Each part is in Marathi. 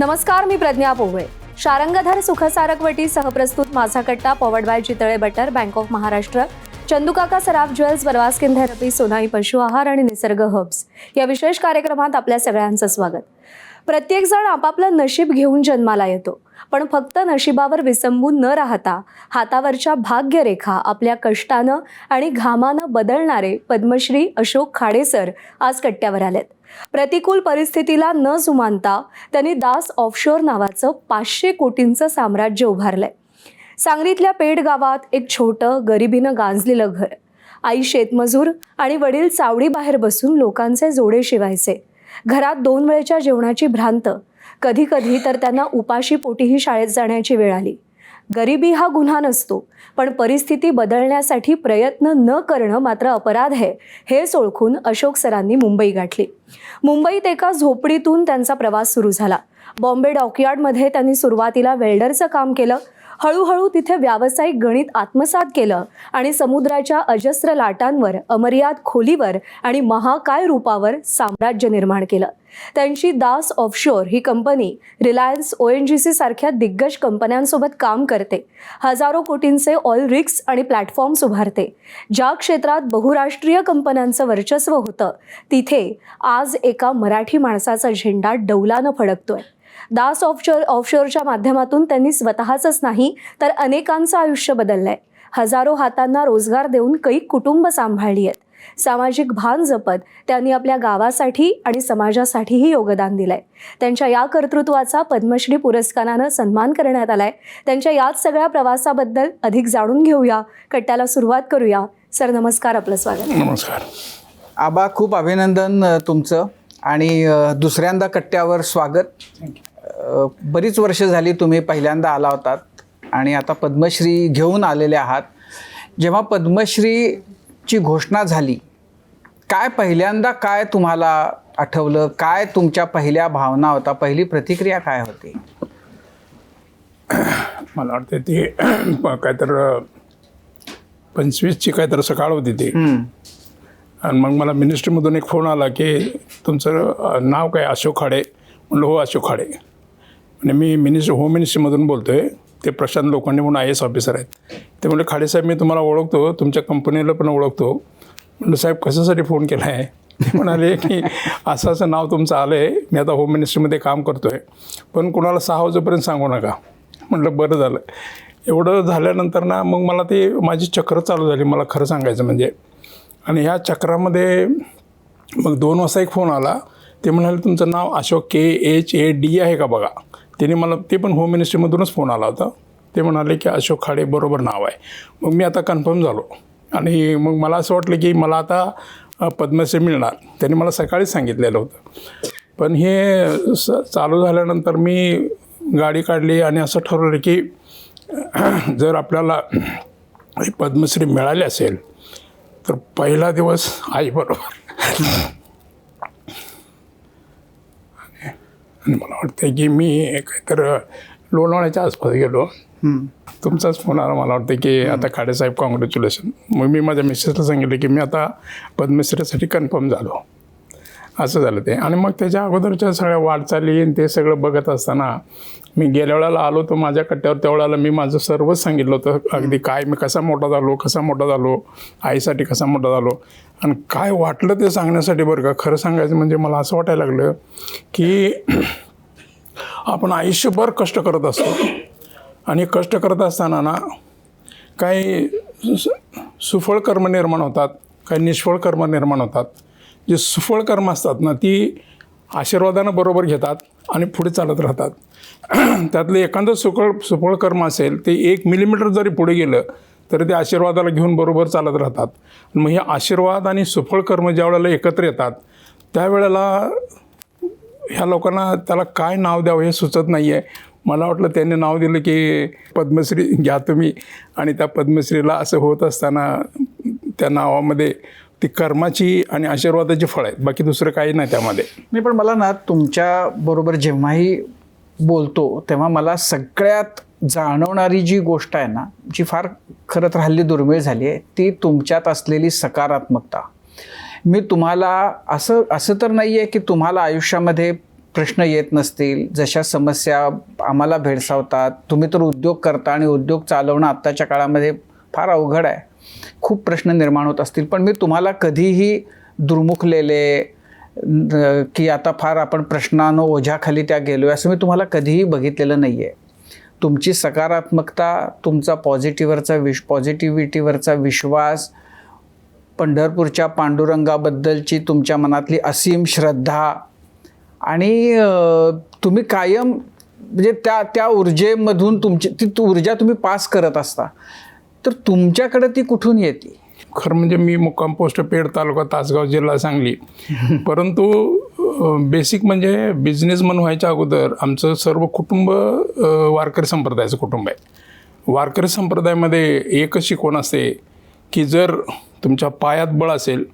नमस्कार, मी प्रज्ञा पोवळे. शारंगधर सुखसारकवटी सहप्रस्तुत माझा कट्टा powered by Chitale butter, bank of Maharashtra, चंदूकाका Saraf jewels, बरवा स्किन थेरपी, सोनाई पशु आहार आणि निसर्ग हर्ब्स या विशेष कार्यक्रमात आपल्या सगळ्यांचं स्वागत. प्रत्येक जण आपापलं नशीब घेऊन जन्माला येतो, पण फक्त नशिबावर विसंबून न राहता हातावरच्या भाग्यरेखा आपल्या कष्टानं आणि घामानं बदलणारे पद्मश्री अशोक खाडे सर आज कट्ट्यावर आलेत. प्रतिकूल परिस्थितीला न जुमानता त्यांनी दास ऑफशोर नावाचं 500 कोटींचं साम्राज्य उभारलंय. सांगलीतल्या पेठ गावात एक छोटं गरिबीनं गांजलेलं घर, आई शेतमजूर आणि वडील चावडीबाहेर बसून लोकांचे जोडे शिवायचे. घरात 2 वेळच्या जेवणाची भ्रांत, कधी कधी तर त्यांना उपाशी पोटीही शाळेत जाण्याची वेळ आली. गरिबी हा गुन्हा नसतो, पण परिस्थिती बदलण्यासाठी प्रयत्न न करणं मात्र अपराध आहे, हेच ओळखून अशोक सरांनी मुंबई गाठली. मुंबईत एका झोपडीतून त्यांचा प्रवास सुरू झाला. बॉम्बे डॉकयार्डमध्ये त्यांनी सुरुवातीला वेल्डरचं काम केलं. हळूहळू तिथे व्यावसायिक गणित आत्मसात केलं आणि समुद्राच्या अजस्र लाटांवर, अमर्याद खोलीवर आणि महाकाय रूपावर साम्राज्य निर्माण केलं. त्यांची दास ऑफशोर ही कंपनी रिलायन्स, ONGC सारख्या दिग्गज कंपन्यांसोबत काम करते. हजारो कोटींचे ऑइल रिग्स आणि प्लॅटफॉर्म्स उभारते. ज्या क्षेत्रात बहुराष्ट्रीय कंपन्यांचं वर्चस्व होतं, तिथे आज एका मराठी माणसाचा झेंडा डौलानं फडकतोय. दास ऑफशोरच्या माध्यमातून त्यांनी स्वतःचंच नाही तर अनेकांचं आयुष्य बदललंय. हजारो हातांना रोजगार देऊन कैक कुटुंब सांभाळली आहेत. सामाजिक भान जपत त्यांनी आपल्या गावासाठी आणि समाजासाठीही योगदान दिलंय. त्यांच्या या कर्तृत्वाचा पद्मश्री पुरस्कारानं सन्मान करण्यात आलाय. त्यांच्या याच सगळ्या प्रवासाबद्दल अधिक जाणून घेऊया. कट्ट्याला सुरुवात करूया. सर नमस्कार, आपलं स्वागत. नमस्कार आबा, खूप अभिनंदन तुमचं आणि दुसऱ्यांदा कट्ट्यावर स्वागत. बरीच वर्ष झाली तुम्ही पहिल्यांदा आला होतात आणि आता पद्मश्री घेऊन आलेले आहात. जेव्हा पद्मश्रीची घोषणा झाली, काय पहिल्यांदा काय तुम्हाला आठवलं? काय तुमच्या पहिल्या भावना होता? पहिली प्रतिक्रिया काय होती? मला वाटतं ते काय तर 25ची काय तर सकाळ होती ती. आणि मग मला मिनिस्ट्रीमधून एक फोन आला की तुमचं नाव काय? अशोक खाडे. म्हणलं हो, अशोक खाडे. म्हणजे मी होम मिनिस्ट्रीमधून बोलतो आहे. ते प्रशांत लोखंडे म्हणून IAS ऑफिसर आहेत. ते म्हणले खाडे साहेब, मी तुम्हाला ओळखतो, तुमच्या कंपनीला पण ओळखतो. म्हणलं साहेब, कशासाठी फोन केला आहे? ते म्हणाले की असं असं नाव तुमचं आलं आहे, मी आता होम मिनिस्ट्रीमध्ये काम करतो आहे, पण कुणाला 6 वाजेपर्यंत सांगू नका. म्हटलं बरं झालं. एवढं झाल्यानंतर ना मग मला ते माझी चक्र चालू झाली, मला खरं सांगायचं म्हणजे. आणि ह्या चक्रामध्ये मग 2 वाजता एक फोन आला. ते म्हणाले तुमचं नाव अशोक KHAD आहे का बघा. त्याने मला ते पण होम मिनिस्ट्रीमधूनच फोन आला होता. ते म्हणाले की अशोक खाडे बरोबर नाव आहे. मग मी आता कन्फर्म झालो आणि मग मला असं वाटलं की मला आता पद्मश्री मिळणार. त्यांनी मला सकाळीच सांगितलेलं होतं. पण हे चालू झाल्यानंतर मी गाडी काढली आणि असं ठरवलं की जर आपल्याला पद्मश्री मिळाली असेल तर पहिला दिवस आईबरोबर. आणि मला वाटतं की मी तर लोणावळ्याच्या आसपास गेलो. तुमचाच फोन आला. मला वाटतं की आता खाडेसाहेब कॉंग्रॅच्युलेशन. मग मी माझ्या मिसेसला सांगितलं की मी आता पद्मश्रीसाठी कन्फर्म झालो. असं झालं ते. आणि मग त्याच्या अगोदरच्या सगळ्या वाटचाली ते सगळं बघत असताना मी गेल्या वेळेला आलो तर माझ्या कट्ट्यावर त्यावेळेला मी माझं सर्वच सांगितलं होतं. अगदी काय मी कसा मोठा झालो, आईसाठी कसा मोठा झालो आणि काय वाटलं ते सांगण्यासाठी. बरं का, खरं सांगायचं म्हणजे मला असं वाटायला लागलं की आपण आयुष्यभर कष्ट करत असतो आणि कष्ट करत असताना ना काही सुफळ कर्म निर्माण होतात, काही निष्फळ कर्म निर्माण होतात. जे सुफळ कर्म असतात ना ती आशीर्वादानं बरोबर घेतात आणि पुढे चालत राहतात. त्यातलं एखादं सुफळ कर्म असेल ते 1 मिलीमीटर जरी पुढे गेलं तरी ते आशीर्वादाला घेऊन बरोबर चालत राहतात. मग हे आशीर्वाद आणि सुफळ कर्म ज्या वेळेला एकत्र येतात त्यावेळेला ह्या लोकांना त्याला काय नाव द्यावं हे सुचत नाही आहे. मला वाटलं त्यांनी नाव दिलं की पद्मश्री घ्या तुम्ही. आणि त्या पद्मश्रीला असं होत असताना त्या नावामध्ये ती कर्माची आणि आशीर्वादाची फळ आहेत, बाकी दुसरं काही नाही त्यामध्ये. नाही, पण मला ना तुमच्या बरोबर जेव्हाही बोलतो तेव्हा मला सगळ्यात जाणवणारी जी गोष्ट आहे ना, जी फार खरं तर हल्ली दुर्मिळ झाली आहे, ती तुमच्यात असलेली सकारात्मकता. मी तुम्हाला असं तर नाही आहे की तुम्हाला आयुष्यामध्ये प्रश्न येत नसतील, जशा समस्या आम्हाला भेडसावतात, तुम्ही तर उद्योग करता आणि उद्योग चालवणं आत्ताच्या काळामध्ये फार अवघड आहे, खूप प्रश्न निर्माण होत असतील, पण मी तुम्हाला कधीही दुर्मुखलेले की आता फार आपण प्रश्नानं ओझ्याखाली त्या गेलो आहे असं मी तुम्हाला कधीही बघितलेलं नाही आहे. तुमची सकारात्मकता, तुमचा पॉझिटिव्हिटीवरचा विश्वास, पंढरपूरच्या पांडुरंगाबद्दलची तुमच्या मनातली असीम श्रद्धा आणि तुम्ही कायम म्हणजे त्या ऊर्जेमधून ती ऊर्जा तुम्ही पास करत असता, तर तुमच्याकडे ती कुठून येते? खरं म्हणजे मी मुक्काम पोस्ट पेड, तालुका तासगाव, जिल्हा सांगली. परंतु बेसिक म्हणजे बिझनेसमन व्हायच्या अगोदर आमचं सर्व कुटुंब वारकरी संप्रदायाचं कुटुंब आहे. वारकरी संप्रदायामध्ये एकच शिकवण असते की जर तुमच्या पायात बळ असेल,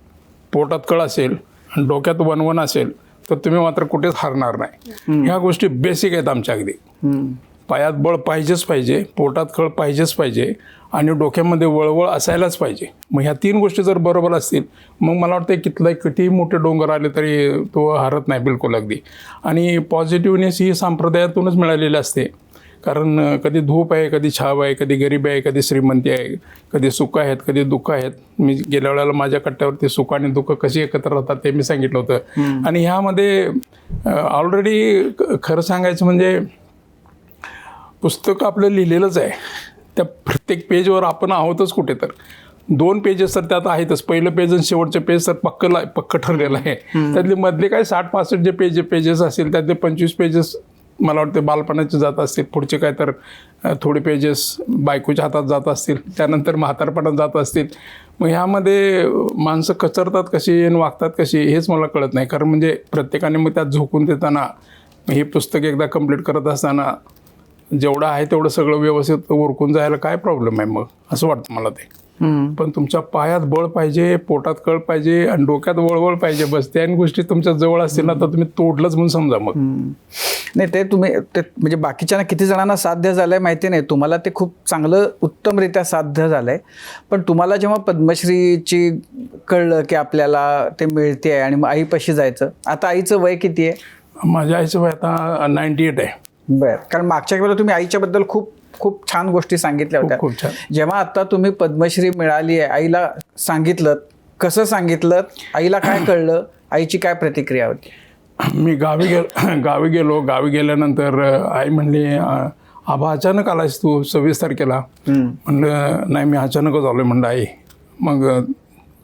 पोटात कळ असेल आणि डोक्यात वनवन असेल तर तुम्ही मात्र कुठेच हारणार नाही. ह्या गोष्टी बेसिक आहेत आमच्या अगदी. पायात बळ पाहिजेच पाहिजे, पोटात कळ पाहिजेच पाहिजे आणि डोक्यामध्ये वळवळ असायलाच पाहिजे. मग ह्या 3 गोष्टी जर बरोबर असतील मग मला वाटतं कितीही मोठे डोंगर आले तरी तो हारत नाही बिलकुल अगदी. आणि पॉझिटिव्हनेस ही संप्रदायातूनच मिळालेली असते. कारण कधी धूप आहे, कधी छाव आहे, कधी गरिबी आहे, कधी श्रीमंती आहे, कधी सुख आहेत, कधी दुःख आहेत. मी गेल्या वेळेला माझ्या कट्ट्यावरती सुख आणि दुःख कशी एकत्र राहतात ते मी सांगितलं होतं. आणि ह्यामध्ये ऑलरेडी खरं सांगायचं म्हणजे पुस्तक आपलं लिहिलेलंच आहे. त्या प्रत्येक पेजवर आपण आहोतच कुठे तर. 2 पेजेस तर त्यात आहेतच. पहिलं पेज आणि शेवटचं पेज तर पक्क ठरलेलं आहे. त्यातले मधले काय 60-65 जे पेजेस असतील त्यातले 25 पेजेस मला वाटते बालपणाचे जात असतील, पुढचे काय तर थोडे पेजेस बायकोच्या हातात जात असतील, त्यानंतर म्हातारपणात जात असतील. मग ह्यामध्ये माणसं कचरतात कशी आणि वागतात कशी हेच मला कळत नाही. कारण म्हणजे प्रत्येकाने मग त्यात झोकून देताना हे पुस्तक एकदा कंप्लीट करत असताना जेवढं आहे तेवढं सगळं व्यवस्थित उरकून जायला काय प्रॉब्लेम आहे मग असं वाटतं मला ते. पण तुमच्या पायात बळ पाहिजे, पोटात कळ पाहिजे आणि डोक्यात वळवळ पाहिजे. बस त्या गोष्टी तुमच्या जवळ असतील ना तर तुम्ही तोडलंच म्हणून समजा. मग नाही ते तुम्ही ते म्हणजे बाकीच्यांना किती जणांना साध्य झालंय माहिती नाही, तुम्हाला ते खूप चांगलं उत्तमरित्या साध्य झालंय. पण तुम्हाला जेव्हा पद्मश्रीची कळलं की आपल्याला ते मिळते आणि मग आईपाशी जायचं, आता आईचं वय किती आहे? माझ्या आईचं वय आता 98 आहे. बरं, कारण मागच्या वेळेला तुम्ही आईच्याबद्दल खूप खूप छान गोष्टी सांगितल्या होत्या. खूप छान. जेव्हा आता तुम्ही पद्मश्री मिळाली आहे आईला सांगितलं, कसं सांगितलं, आईला काय कळलं, आईची काय प्रतिक्रिया होती? मी गावी गेल्यानंतर आई म्हणली, आबा अचानक आलायस तू 26 तारखेला? म्हणलं नाही मी अचानकच आलो आहे म्हणलं आई. मग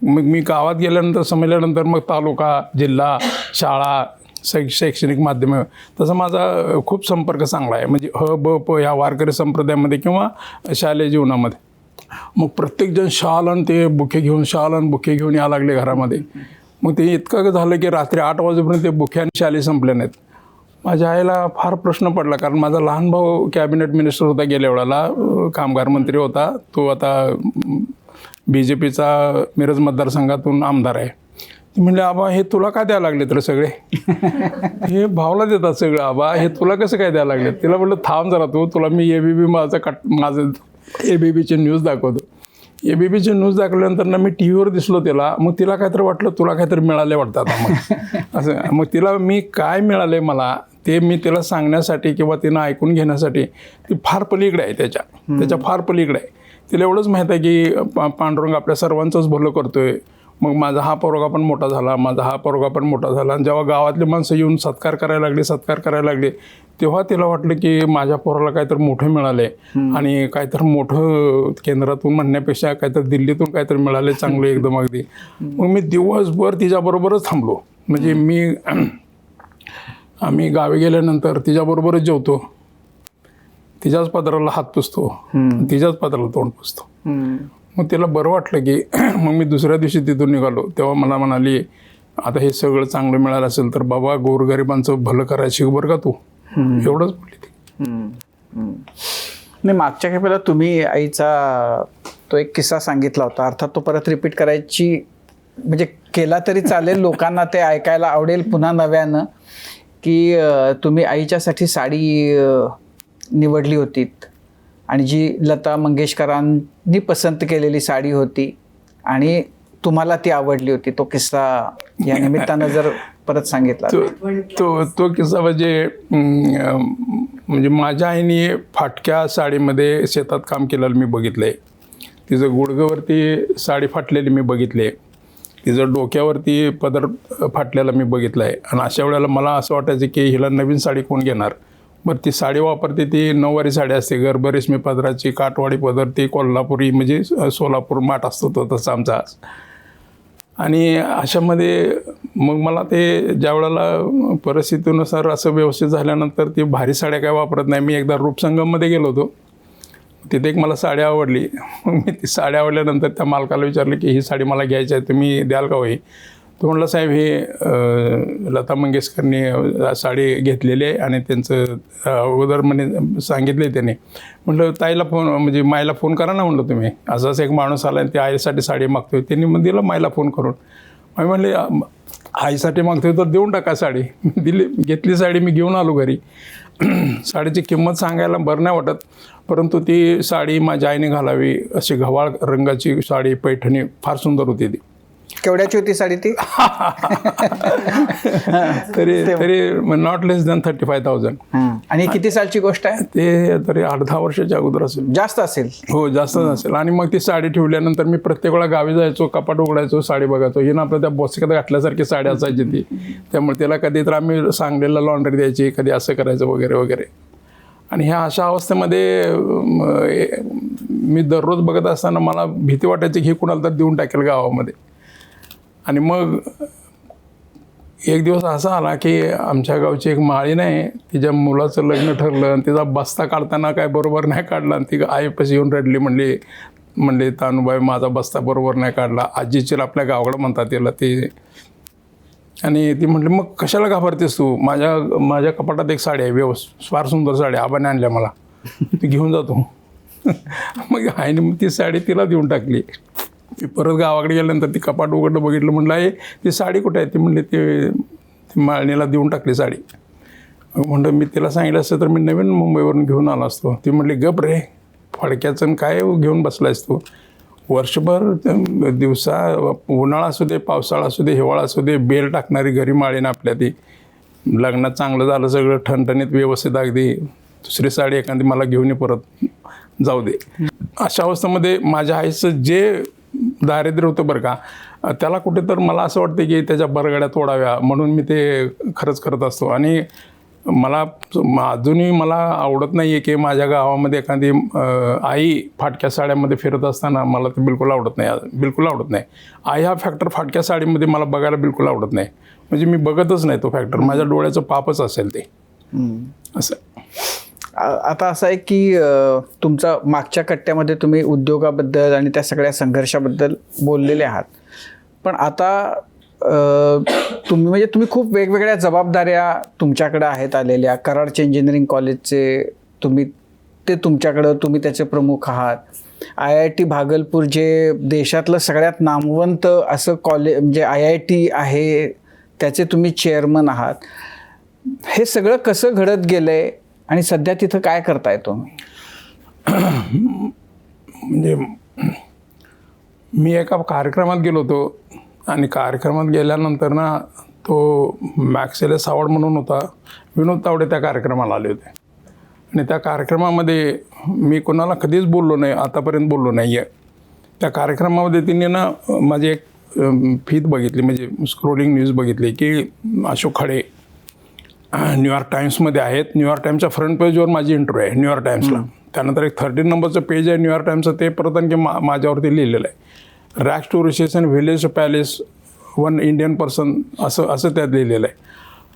मी गावात गेल्यानंतर समजल्यानंतर मग तालुका, जिल्हा, शाळा, शैक्षणिक माध्यम तसा माझा खूप संपर्क चांगला आहे. म्हणजे ब प ह्या वारकरी संप्रदायामध्ये किंवा शालेय जीवनामध्ये. मग प्रत्येकजण शाल आणि ते बुके घेऊन यायला लागले घरामध्ये. मग ते इतकं झालं की रात्री 8 वाजेपर्यंत ते बुके आणि शाली संपले नाहीत. माझ्या आईला फार प्रश्न पडला, कारण माझा लहान भाऊ कॅबिनेट मिनिस्टर होता गेल्या वेळेला, कामगार मंत्री होता. तो आता BJPचा मिरज मतदारसंघातून आमदार आहे. ती म्हणले, आबा हे तुला काय द्यायला लागले तर सगळे? हे भावला देतात सगळं, आबा हे तुला कसं काय द्यायला लागले? तिला म्हटलं थांब जरा तू, तुला मी माझं ABPची न्यूज दाखवतो. ABPची न्यूज दाखवल्यानंतर ना मी TV वर दिसलो तिला. मग तिला काहीतरी वाटलं तुला काहीतरी मिळाले वाटतं आता मग असं. मग तिला मी काय मिळाले मला ते मी तिला सांगण्यासाठी किंवा तिनं ऐकून घेण्यासाठी ती फार पलीकडे आहे, त्याच्या फार पलीकडे आहे. तिला एवढंच माहीत आहे की पांडुरंग आपल्या सर्वांचंच भलं करतोय. मग माझा हा पोरगा पण मोठा झाला, आणि जेव्हा गावातली माणसं येऊन सत्कार करायला लागले तेव्हा तिला वाटलं की माझ्या पोराला काहीतरी मोठं मिळालंय आणि काहीतरी मोठं केंद्रातून म्हणण्यापेक्षा काहीतरी दिल्लीतून काहीतरी मिळाले चांगलं एकदम अगदी. मग मी दिवसभर तिच्याबरोबरच थांबलो. म्हणजे आम्ही गावी गेल्यानंतर तिच्याबरोबरच जेवतो, तिच्याच पदराला हात पुसतो, तिच्याच पदराला तोंड पुसतो. मग तिला बरं वाटलं की मग मी दुसऱ्या दिवशी तिथून निघालो तेव्हा मला म्हणाली, आता हे सगळं चांगलं मिळालं असेल तर बाबा गोरगरिबांचं भलं करायची बरं का तू, एवढंच बोलली ती. नाही, मागच्या खेपेला तुम्ही आईचा तो एक किस्सा सांगितला होता, अर्थात तो परत रिपीट करायची म्हणजे केला तरी चालेल, लोकांना ते ऐकायला आवडेल पुन्हा नव्यानं, की तुम्ही आईच्यासाठी साडी निवडली होती आणि जी लता मंगेशकरांनी पसंत केलेली साडी होती आणि तुम्हाला ती आवडली होती. तो किस्सा या निमित्तानं जर परत सांगितलं. तो किस्सा म्हणजे माझ्या आईने फाटक्या साडीमध्ये शेतात काम केलेलं मी बघितलं आहे. तिचं गुडघ्यावरती साडी फाटलेली मी बघितली आहे. तिचं डोक्यावरती पदर फाटलेला मी बघितलं आहे. आणि अशा वेळेला मला असं वाटायचं की हिला नवीन साडी कोण घेणार. बरं ती साडी वापरते ती नऊवारी साडी असते, गर्भ रेशमी पदराची, काठवाडी पदर, ती कोल्हापुरी म्हणजे सोलापूर माठ असतो तो तसा आमचा. आणि अशामध्ये मग मला ते ज्या वेळेला परिस्थितीनुसार असं व्यवस्थित झाल्यानंतर ती भारी साड्या काय वापरत नाही. मी एकदा रूपसंगममध्ये गेलो होतो, तिथे एक मला साडी आवडली. मग मी ती साडी आवडल्यानंतर त्या मालकाला विचारलं की ही साडी मला घ्यायची आहे, तुम्ही द्याल का होई. तो म्हटलं साहेब हे लता मंगेशकरनी साडी घेतलेली आहे आणि त्यांचं अगोदर म्हणे सांगितले त्याने. म्हटलं ताईला फोन म्हणजे मायला फोन करा ना म्हटलं तुम्ही, असाच एक माणूस आला आणि ते आईसाठी साडी मागतोय. त्यांनी मग दिलं मायला फोन करून. मी म्हणले आईसाठी मागतोय तर देऊन टाका साडी. दिली, घेतली साडी, मी घेऊन आलो घरी. साडीची किंमत सांगायला बरं नाही वाटत, परंतु ती साडी माझ्या आईने घालावी अशी गव्हाळ रंगाची साडी, पैठणी फार सुंदर होती ती. केवढ्याची होती साडी ती? तरी नॉट लेस दॅन 35,000. आणि किती सालची गोष्ट आहे? ते तरी 8-10 वर्षाच्या अगोदर असेल. जास्त असेल? हो, जास्त असेल. आणि मग ती साडी ठेवल्यानंतर मी प्रत्येक वेळा गावी जायचो, कपाट उघडायचो, साडी बघायचो. ही ना आपल्या त्या बॉसिकात घातल्यासारखी साडी असायची ती. त्यामुळे त्याला कधी तर आम्ही सांगलीला लॉन्ड्री द्यायची, कधी असं करायचं वगैरे वगैरे. आणि ह्या अशा अवस्थेमध्ये मी दररोज बघत असताना मला भीती वाटायची की हे कुणाला तर देऊन टाकेल गावामध्ये. आणि मग एक दिवस असा आला की आमच्या गावची एक माळी नाही, तिच्या मुलाचं लग्न ठरलं आणि तिचा बस्ता काढताना काय बरोबर नाही काढला. आणि ती आईपाशी येऊन रडली, म्हणली तानुबाई माझा बस्ता बरोबर नाही काढला. आजीची आपल्या गावाकडं म्हणतात त्याला ते. आणि ती म्हटली मग कशाला घाबरतेस तू, माझ्या कपाटात एक साडी आहे, फार सुंदर साडी आबाने आणल्या मला, ती घेऊन जातो. मग आईने मग ती साडी तिला देऊन टाकली. मी परत गावाकडे गेल्यानंतर ती कपाट उघडलं, बघितलं, म्हटलं आहे ती साडी कुठे आहे. ती म्हणली ती माळणीला देऊन टाकली साडी. म्हटलं मी तिला सांगितलं असतं तर मी नवीन मुंबईवरून घेऊन आलो असतो. ती म्हटली गप रे, फडक्याचं काय घेऊन बसलायस तू. वर्षभर दिवसा उन्हाळा असू दे, पावसाळा असू दे, हिवाळा असू दे, बेल टाकणारी घरी माळीनं आपल्या ती. लग्नात चांगलं झालं सगळं ठणठणीत व्यवस्थित, अगदी दुसरी साडी एखादी मला घेऊन ये परत, जाऊ दे. अशा अवस्थेमध्ये माझ्या आईचं जे दारिद्र्य होतं बरं का, त्याला कुठे तर मला असं वाटतं की त्याच्या बरगड्या तोडाव्या म्हणून मी ते खरंच करत असतो. आणि अजूनही मला आवडत नाही आहे की माझ्या गावामध्ये एखादी आई फाटक्या साड्यामध्ये फिरत असताना मला ते बिलकुल आवडत नाही. आई हा फॅक्टर फाटक्या साडीमध्ये मला बघायला बिलकुल आवडत नाही. म्हणजे मी बघतच नाही तो फॅक्टर, माझ्या डोळ्याचं पापच असेल ते असं. आता असं आहे की तुमचा मागच्या कट्ट्यामध्ये तुम्ही उद्योगाबद्दल आणि त्या सगळ्या संघर्षाबद्दल बोललेले आहात, पण आता तुम्ही खूप वेगवेगळ्या जबाबदाऱ्या तुमच्याकडे आहेत आलेल्या. कराडचे इंजिनिअरिंग कॉलेजचे तुम्ही त्याचे प्रमुख आहात. IIT भागलपूर जे देशातलं सगळ्यात नामवंत असं कॉलेज म्हणजे IIT आहे, त्याचे तुम्ही चेअरमन आहात. हे सगळं कसं घडत गेलंय आणि सध्या तिथं काय करताय तुम्ही? म्हणजे मी एका कार्यक्रमात गेलो होतो आणि कार्यक्रमात गेल्यानंतर ना तो मॅक्सेलेस अवॉर्ड म्हणून होता, विनोद तावडे त्या कार्यक्रमाला आले होते. आणि त्या कार्यक्रमामध्ये मी कोणाला कधीच बोललो नाही, आतापर्यंत बोललो नाही आहे. त्या कार्यक्रमामध्ये तिने ना माझी एक फीत बघितली, म्हणजे स्क्रोलिंग न्यूज बघितली की अशोक खडे न्यूयॉर्क टाइम्समध्ये आहेत. न्यूयॉर्क टाइम्सच्या फ्रंट पेजवर माझी इंटरव्ह्यू आहे न्यूयॉर्क टाइम्सला. त्यानंतर एक 13 नंबरचं पेज आहे न्यूयॉर्क टाइम्सचं, ते परत आणखी माझ्यावरती लिहिलेलं आहे. Racks to recession village palace 1 Indian person असं त्यात लिहिलेलं आहे.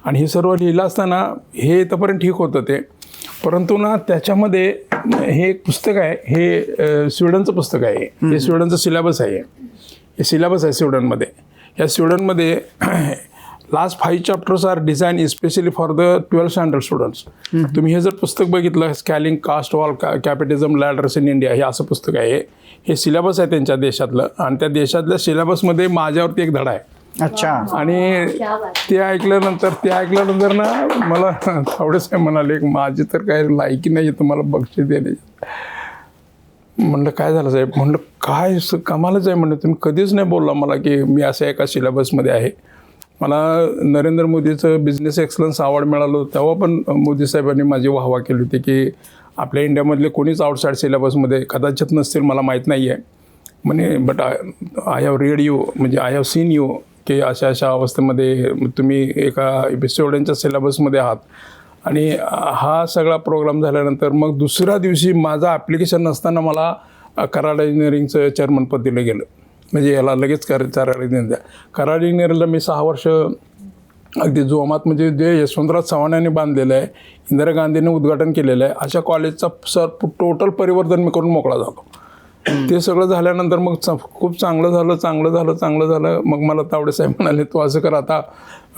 आणि हे सर्व लिहिलं असताना हे इथंपर्यंत ठीक होतं ते, परंतु ना त्याच्यामध्ये हे एक पुस्तक आहे, हे स्वीडनचं पुस्तक आहे. हे स्वीडनचं सिलेबस आहे. हे सिलेबस आहे स्वीडनमध्ये. या स्वीडनमध्ये last 5 chapters are design especially for the 12th standard students. तुम्ही हे जर पुस्तक बघितलं, scaling caste wall capitalism ladders in India, हे असं पुस्तक आहे. हे सिलेबस आहे त्यांच्या देशातलं. आणि त्या देशातल्या सिलेबसमध्ये माझ्यावरती एक धडा आहे. अच्छा. आणि ते ऐकल्यानंतर ना मला थोडेसे म्हणाले माझी तर काय लायकी नाही आहे तुम्हाला बक्षीस देण्याची. म्हणलं काय झालं साहेब, म्हणलं काय कमालच आहे. म्हणलं तुम्ही कधीच नाही बोलला मला की मी असं एका सिलेबसमध्ये आहे. मला नरेंद्र मोदीचं बिझनेस एक्सलन्स अवॉर्ड मिळालं तेव्हा पण मोदी साहेबांनी माझी वाहवा केली होती की आपल्या इंडियामधले कोणीच आउटसाईड सिलेबसमध्ये कदाचित नसतील, मला माहीत नाही आहे म्हणे, but I have read you, म्हणजे आय हॅव सीन यू की अशा अशा अवस्थेमध्ये तुम्ही एका एपिसोडांच्या सिलेबसमध्ये आहात. आणि हा सगळा प्रोग्राम झाल्यानंतर मग दुसऱ्या दिवशी माझं ॲप्लिकेशन नसताना मला कराड इंजिनिअरिंगचं चेअरमनपद दिलं गेलं. म्हणजे याला लगेच कराड इंजिनिअरिंगला मी 6 वर्ष अगदी जोमात, म्हणजे जे यशवंतराव चव्हाणांनी बांधलेलं आहे, इंदिरा गांधींनी उद्घाटन केलेलं आहे, अशा कॉलेजचा टोटल परिवर्तन मी करून मोकळा झालो. ते सगळं झाल्यानंतर मग खूप चांगलं झालं. मग मला तावडे साहेब म्हणाले तू असं कर, आता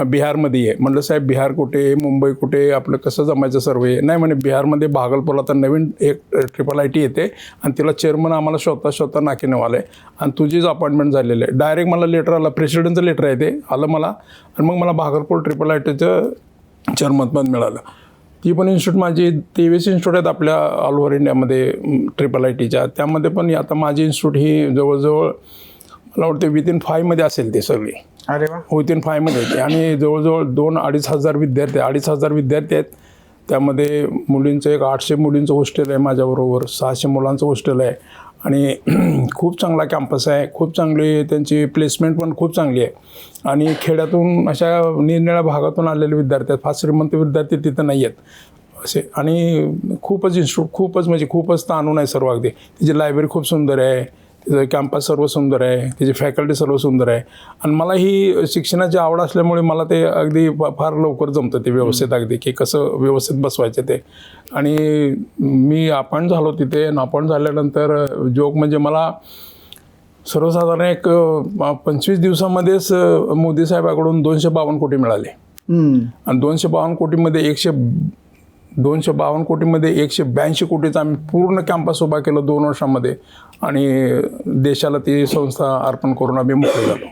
बिहारमध्ये आहे. म्हटलं साहेब बिहार कुठे, मुंबई कुठे, आपलं कसं जमायचं सर्व आहे. नाही म्हणे बिहारमध्ये भागलपूरला तर नवीन एक IIIT येते आणि तिला चेअरमन आम्हाला शोधता नाकीनव आलं आहे आणि तुझीच अपॉइंटमेंट झालेलं आहे. डायरेक्ट मला लेटर आलं, प्रेसिडेंटचं लेटर आहे ते आलं मला, आणि मग मला भागलपूर IIITचं चेअरमनपद मिळालं. ती पण इन्स्टिट्यूट माझी 23 इन्स्टिट्यूट आहेत आपल्या ऑल ओव्हर इंडियामध्ये IIITच्या. त्यामध्ये पण आता माझी इन्स्टिट्यूट ही जवळजवळ मला वाटतं विदिन 5 असेल ते सगळी. अरे वा. विदिन 5 येते आणि जवळजवळ 2-2.5 हजार विद्यार्थी आहेत. त्यामध्ये मुलींचं एक 800 मुलींचं हॉस्टेल आहे माझ्याबरोबर, 600 मुलांचं हॉस्टेल आहे आणि खूप चांगला कॅम्पस आहे. खूप चांगली त्यांची प्लेसमेंट पण खूप चांगली आहे. आणि खेड्यातून अशा निरनिळ्या भागातून आलेले विद्यार्थी आहेत, फार श्रीमंत विद्यार्थी तिथं नाही आहेत असे. आणि खूपच इन्स्टिट्यूट खूपच ताणून आहे सर्व. अगदी तिची लायब्ररी खूप सुंदर आहे, तिचं कॅम्पस सर्व सुंदर आहे, तिची फॅकल्टी सर्व सुंदर आहे. आणि मला ही शिक्षणाची आवड असल्यामुळे मला ते अगदी फार लवकर जमतं ते व्यवस्थित, अगदी की कसं व्यवस्थित बसवायचं ते. आणि मी अपॉइंट झालो तिथे, आणि अपॉइंट झाल्यानंतर जोक म्हणजे मला सर्वसाधारण एक 25 दिवसामध्येच मोदी साहेबाकडून 252 कोटी मिळाले. आणि 252 कोटीमध्ये 182 कोटीचा आम्ही पूर्ण कॅम्पस उभा केलं 2 वर्षामध्ये आणि देशाला ती संस्था अर्पण करून आम्ही मोकळे झालो.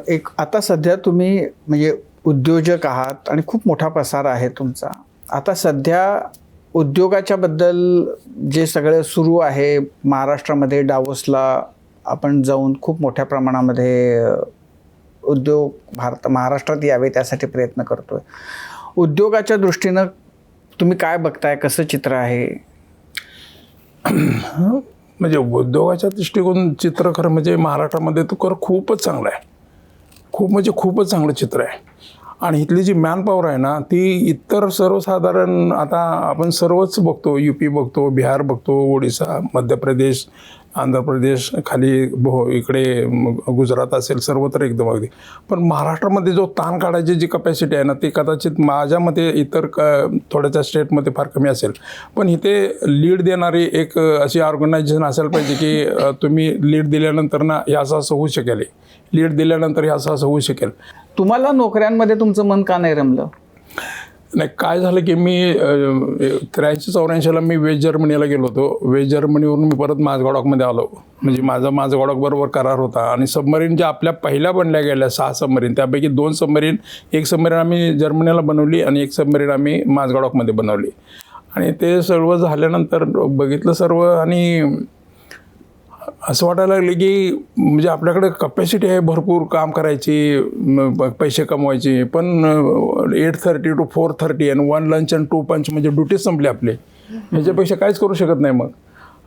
एक आता सध्या तुम्ही म्हणजे उद्योजक आहात आणि खूप मोठा पसारा आहे तुमचा. आता सध्या उद्योगाच्या बद्दल जे सगळं सुरू आहे महाराष्ट्रामध्ये, डावोसला आपण जाऊन खूप मोठ्या प्रमाणामध्ये उद्योग महाराष्ट्रात यावे त्यासाठी प्रयत्न करतोय. उद्योगाच्या दृष्टीनं तुम्ही काय बघताय, कसं चित्र आहे? म्हणजे उद्योगाच्या दृष्टिकोन चित्र खरं म्हणजे महाराष्ट्रामध्ये तो खूपच चांगलं आहे. खूपच चांगलं चित्र आहे. आणि इथली जी मॅनपॉवर आहे ना ती इतर सर्वसाधारण, आता आपण सर्वच बघतो, UP बघतो, बिहार बघतो, ओडिसा, मध्य प्रदेश, आंध्र प्रदेश, खाली इकडे गुजरात असेल, सर्वत्र एकदम अगदी. पण महाराष्ट्रामध्ये जो ताण काढायची जी कपॅसिटी आहे ना ती कदाचित माझ्या मते इतर थोड्याच्या स्टेटमध्ये फार कमी असेल. पण इथे लीड देणारी एक अशी ऑर्गनायझेशन असायला पाहिजे की तुम्ही लीड दिल्यानंतर ना हे असं होऊ शकेल, लीड दिल्यानंतर हे असं होऊ शकेल. तुम्हाला नोकऱ्यांमध्ये तुमचं मन का नाही रमलं? नाही, काय झालं की मी 83-84ला मी वेस्ट जर्मनीला गेलो होतो. वेस्ट जर्मनीवरून मी परत माझगाव डॉकमध्ये आलो. म्हणजे माझगाव डॉक बरोबर करार होता. आणि सबमरीन ज्या आपल्या पहिल्या बनल्या गेल्या 6 सबमरीन, त्यापैकी 2 सबमरीन, एक सबमरीन आम्ही जर्मनीला बनवली आणि एक सबमरीन आम्ही माझगाव डॉकमध्ये बनवली. आणि ते सर्व झाल्यानंतर बघितलं सर्व आणि असं वाटायला लागलं की म्हणजे आपल्याकडे कपॅसिटी आहे भरपूर काम करायची, पैसे कमवायचे, पण 8:30 to 4:30 आणि 1 लंच आणि 2 पंच म्हणजे ड्युटीच संपली आपली. ह्याच्यापेक्षा काहीच करू शकत नाही मग.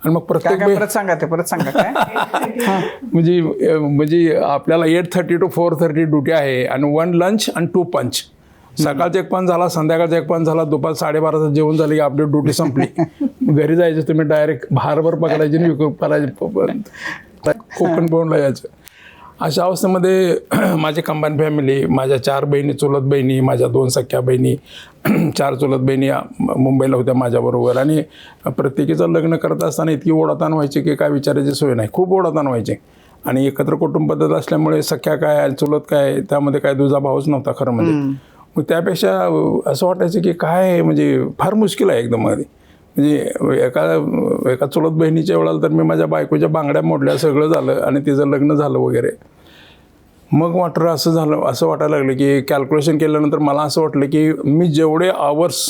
आणि मग प्रत्येक परत सांगा काय म्हणजे आपल्याला 8:30 to 4:30 ड्युटी आहे आणि 1 लंच आणि 2 पंच. सकाळचा 1 पंच झाला, संध्याकाळचा 1 पंच झाला, दुपार 12:30 जेवण झालं की आपली ड्युटी संपली. घरी जायचं, तुम्ही डायरेक्ट भारभर पकडायची आणि कोकण पवनला यायचं. अशा अवस्थेमध्ये माझी कंबाईन फॅमिली, माझ्या 4 बहिणी, चुलत बहिणी, माझ्या 2 सख्या बहिणी, 4 चुलत बहिणी मुंबईला होत्या माझ्याबरोबर. आणि प्रत्येकीचं लग्न करत असताना इतकी ओढाताण व्हायची की काय विचारायची सोय नाही, खूप ओढाताण व्हायची. आणि एकत्र कुटुंब पद्धत असल्यामुळे सख्या काय चुलत काय त्यामध्ये काय दुजाभावच नव्हता खरं म्हणजे. मग त्यापेक्षा असं वाटायचं की काय म्हणजे फार मुश्किल आहे एकदम मध्ये. म्हणजे एका चुलत बहिणीच्या वेळेला तर मी माझ्या बायकोच्या बांगड्या मोडल्या, सगळं झालं आणि तिचं लग्न झालं वगैरे. मग असं वाटायला लागलं की कॅल्क्युलेशन केल्यानंतर मला असं वाटलं की मी जेवढे आवर्स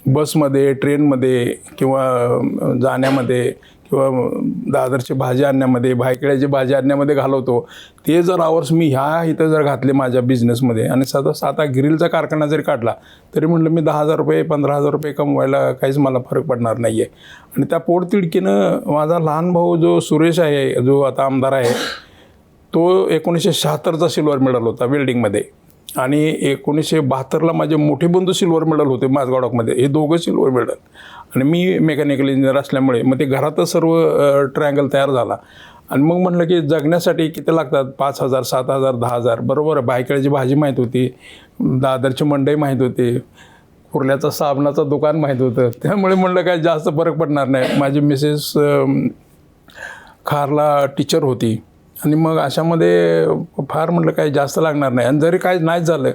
बसमध्ये, ट्रेनमध्ये किंवा जाण्यामध्ये किंवा दादरची भाजी आणण्यामध्ये, भायखळ्याची भाजी आणण्यामध्ये घालवतो, ते जर आवर्स मी इथं जर घातले माझ्या बिझनेसमध्ये आणि साधा ग्रिलचा कारखाना जरी काढला तरी म्हटलं मी 10,000 रुपये 15,000 रुपये कमवायला काहीच मला फरक पडणार नाही आहे. आणि त्या पोटतिडकीनं माझा लहान भाऊ जो सुरेश आहे, जो आता आमदार आहे, तो 1976चा सिल्वर मेडल होता वेल्डिंगमध्ये आणि 1972ला माझे मोठे बंधू सिल्वर मेडल होते माझगाव डॉकमध्ये, हे दोघं सिल्वर मेडल. आणि मी मेकॅनिकल इंजिनियर असल्यामुळे मग ते घरातच सर्व ट्रायंगल तयार झाला. आणि मग म्हटलं की जगण्यासाठी किती लागतात, 5,000 7,000 10,000. बरोबर आहे, भायखळ्याची भाजी माहीत होती, दादरची मंडई माहीत होती, कुर्ल्याचं साबणाचं दुकान माहीत होतं. त्यामुळे म्हटलं काय जास्त फरक पडणार नाही. माझी मिसेस खारला टीचर होती आणि मग अशामध्ये फार म्हटलं काही जास्त लागणार नाही. आणि जरी काय नाहीच झालं,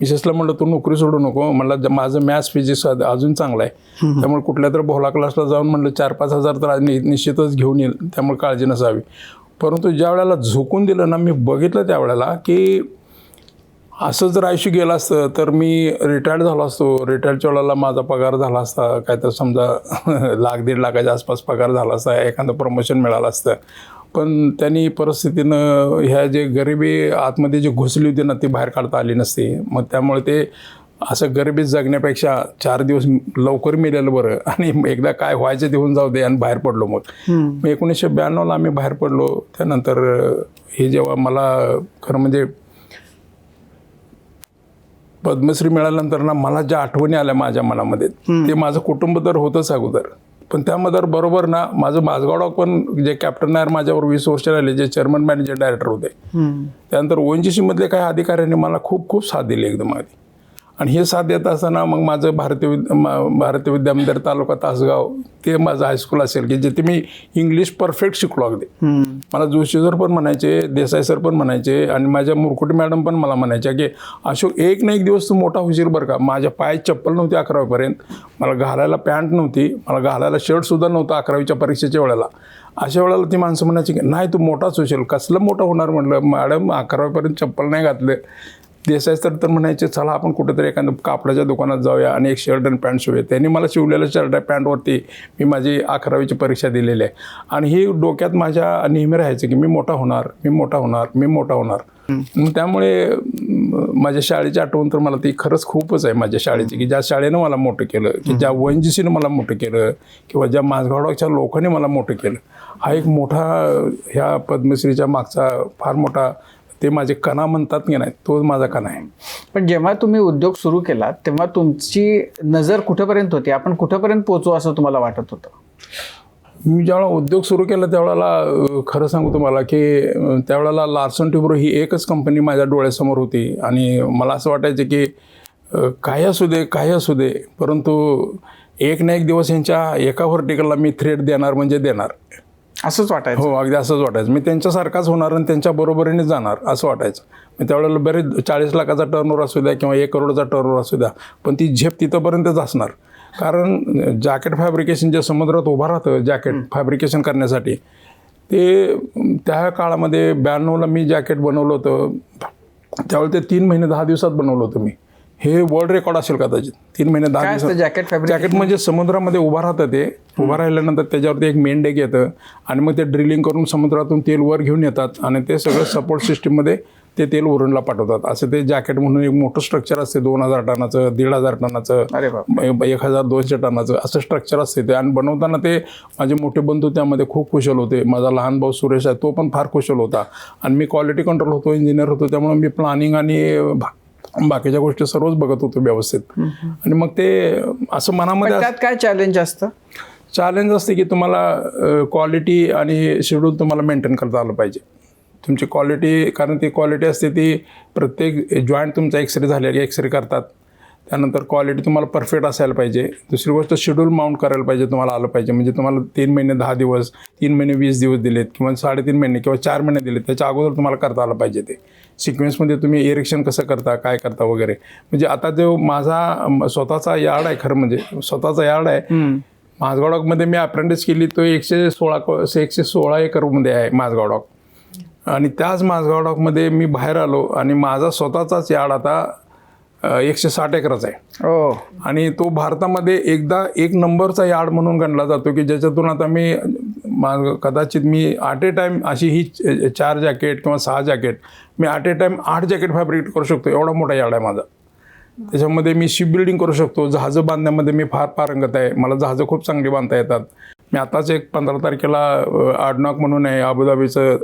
मिसेसला म्हटलं तू नोकरी सोडू नको, म्हटलं माझं मॅथ्स फिजिक्स अजून चांगलं आहे, त्यामुळे कुठल्या तर भोला क्लासला जाऊन म्हटलं 4-5 हजार तर निश्चितच घेऊन येईल, त्यामुळे काळजी नसावी. परंतु ज्या वेळेला झोकून दिलं ना, मी बघितलं त्यावेळेला की असं जर आयुष्य गेलं असतं तर मी रिटायर्ड झालो असतो. रिटायर्डच्या वेळेला माझा पगार झाला असता काय तर समजा 1,00,000-1.5 लाखाच्या आसपास पगार झाला असता, एखादं प्रमोशन मिळालं असतं. पण त्यांनी परिस्थितीनं ह्या जे गरिबी आतमध्ये जी घुसली होती ना, ती बाहेर काढता आली नसती. मग त्यामुळे ते असं गरिबीत जगण्यापेक्षा 4 दिवस लवकर मिळालं बरं आणि एकदा काय व्हायचं ते होऊन जाऊ दे आणि बाहेर पडलो. मग 1992ला आम्ही बाहेर पडलो. त्यानंतर हे जेव्हा मला खरं म्हणजे पद्मश्री मिळाल्यानंतर ना, मला ज्या आठवणी आल्या माझ्या मनामध्ये, ते माझं कुटुंब तर होतंच अगोदर, पण त्यामध्ये बरोबर ना माझं माझगाव डॉक पण जे कॅप्टन नायर माझ्यावर 20 वर्ष राहिले, जे चेअरमन मॅनेजर डायरेक्टर होते, त्यानंतर ONGC मधले काही अधिकाऱ्यांनी मला खूप खूप साथ दिली एकदम आधी. आणि हे साथ देत असताना मग माझं भारतीय विद्या मंदिर तालुका तासगाव, ते माझं हायस्कूल असेल की जिथे मी इंग्लिश परफेक्ट शिकलो अगदी. मला जोशी सर पण म्हणायचे, देसाई सर पण म्हणायचे आणि माझ्या मुरकुटे मॅडम पण मला म्हणायच्या की अशोक एक ना एक दिवस तू मोठा होशील बरं का. माझ्या पायात चप्पल नव्हती 11वीपर्यंत, मला घालायला पॅन्ट नव्हती, मला घालायला शर्टसुद्धा नव्हतं 11वीच्या परीक्षेच्या वेळेला. अशा वेळेला ती माणसं म्हणायची की नाही तू मोठाच होशील. कसलं मोठं होणार म्हटलं, मॅडम 11वीपर्यंत चप्पल नाही घातले. देसाई सर तर म्हणायचे चला आपण कुठेतरी एखाद्या कापडाच्या दुकानात जाऊया आणि एक शर्ट आणि पॅन्ट शिवूया. त्यांनी मला शिवलेलं शर्ट आणि पॅन्टवरती मी माझी 11वीची परीक्षा दिलेली आहे. आणि ही डोक्यात माझ्या नेहमी राहायचं की मी मोठा होणार, मी मोठा होणार, मी मोठा होणार. त्यामुळे माझ्या शाळेची आठवण तर मला ती खरंच खूपच आहे माझ्या शाळेची, की ज्या शाळेनं मला मोठं केलं, की ज्या ONGCनं मला मोठं केलं किंवा ज्या माझगावच्या लोकांनी मला मोठं केलं. हा एक मोठा ह्या पद्मश्रीच्या मागचा फार मोठा, ते माझे कणा म्हणतात की नाही, तो माझा कणा आहे. पण जेव्हा तुम्ही उद्योग सुरू केला तेव्हा तुमची नजर कुठेपर्यंत होती, आपण कुठेपर्यंत पोहोचू असं तुम्हाला वाटत होतं? मी ज्यावेळेला उद्योग सुरू केला त्यावेळेला खरं सांगू तुम्हाला की त्यावेळेला लार्सन ट्युब्रो ही एकच कंपनी माझ्या डोळ्यासमोर होती आणि मला असं वाटायचं की काही असू दे, परंतु एक ना एक दिवस यांच्या एका व्हर्टिकलला मी थ्रेड देणार म्हणजे देणार, असंच वाटायचं. हो, अगदी असंच वाटायचं. मी त्यांच्यासारखाच होणार आणि त्यांच्या बरोबरीने जाणार असं वाटायचं. मी त्यावेळेला बरेच 40 लाखाचा टर्नओव्हर असू द्या किंवा 1 करोडचा टर्नओव्हर असू द्या, पण ती झेप तिथंपर्यंतच असणार. कारण जॅकेट फॅब्रिकेशन जे समुद्रात उभं राहतं जॅकेट फॅब्रिकेशन करण्यासाठी, ते त्या काळामध्ये 92ला मी जॅकेट बनवलं होतं. त्यावेळी ते 3 महिने 10 दिवसात बनवलं होतं मी. हे वर्ल्ड रेकॉर्ड असेल कदाचित. 3 महिने 10 दिवसात. जॅकेट म्हणजे समुद्रामध्ये उभं राहतं, ते उभं राहिल्यानंतर त्याच्यावरती एक मेन डेक येतं आणि मग ते ड्रिलिंग करून समुद्रातून तेल वर घेऊन येतात आणि ते सगळं सपोर्ट सिस्टीममध्ये ते तेल वरूनला पाठवतात. असं ते जॅकेट म्हणून एक मोठं स्ट्रक्चर असते, 2,000 टनाचं, 1,500 टनाचं, 1,200 टनाचं असं स्ट्रक्चर असते ते. आणि बनवताना ते माझे मोठे बंधू त्यामध्ये खूप कुशल होते. माझा लहान भाऊ सुरेश आहे, तो पण फार कुशल होता. आणि मी क्वालिटी कंट्रोल होतो, इंजिनियर होतो, त्यामुळे मी प्लॅनिंग आणि बाकीच्या गोष्टी सर्वच बघत होतो व्यवस्थित. आणि मग ते असं मनामध्ये त्यात काय चॅलेंज असतं? चॅलेंज असते की तुम्हाला क्वालिटी आणि शेड्यूल तुम्हाला मेंटेन करता आलं पाहिजे. तुमची क्वालिटी, कारण ती क्वालिटी असते ती प्रत्येक जॉईंट तुमचा एक्सरे झाले की एक्सरे करतात, त्यानंतर क्वालिटी तुम्हाला परफेक्ट असायला पाहिजे. दुसरी गोष्ट शेड्यूल माउंट करायला पाहिजे, तुम्हाला आलं पाहिजे. म्हणजे तुम्हाला 3 महिने 10 दिवस, 3 महिने 20 दिवस दिलेत किंवा 3.5 महिने किंवा 4 महिने दिलेत, त्याच्या अगोदर तुम्हाला करता आलं पाहिजे. ते सिक्वेन्समध्ये तुम्ही इरेक्शन कसं करता, काय करता वगैरे. म्हणजे आता जो माझा स्वतःचा यार्ड आहे, खरं म्हणजे स्वतःचा यार्ड आहे माझगाव डॉकमध्ये. मी अप्रेंटिस केली तो 116 एकरमध्ये आहे माझगाव डॉक. आणि त्याच माझगाव डॉकमध्ये मी बाहेर आलो आणि माझा स्वतःचाच यार्ड आता 160 एकराचा आहे हो. आणि तो भारतामध्ये एकदा 1 नंबरचा यार्ड म्हणून गणला जातो की ज्याच्यातून आता मी कदाचित मी ॲट ए टाईम अशी ही 4 जॅकेट किंवा 6 jacket me at a time 8 jacket fabricate करू शकतो, एवढा मोठा यार्ड आहे माझा. त्याच्यामध्ये मी शिप बिल्डिंग करू शकतो, जहाजं बांधण्यामध्ये मी फार पारंगत आहे, मला जहाजं खूप चांगली बांधता येतात. मी आताच एक 15 तारखेला आडनॉक म्हणून आहे अबुधाबीचं,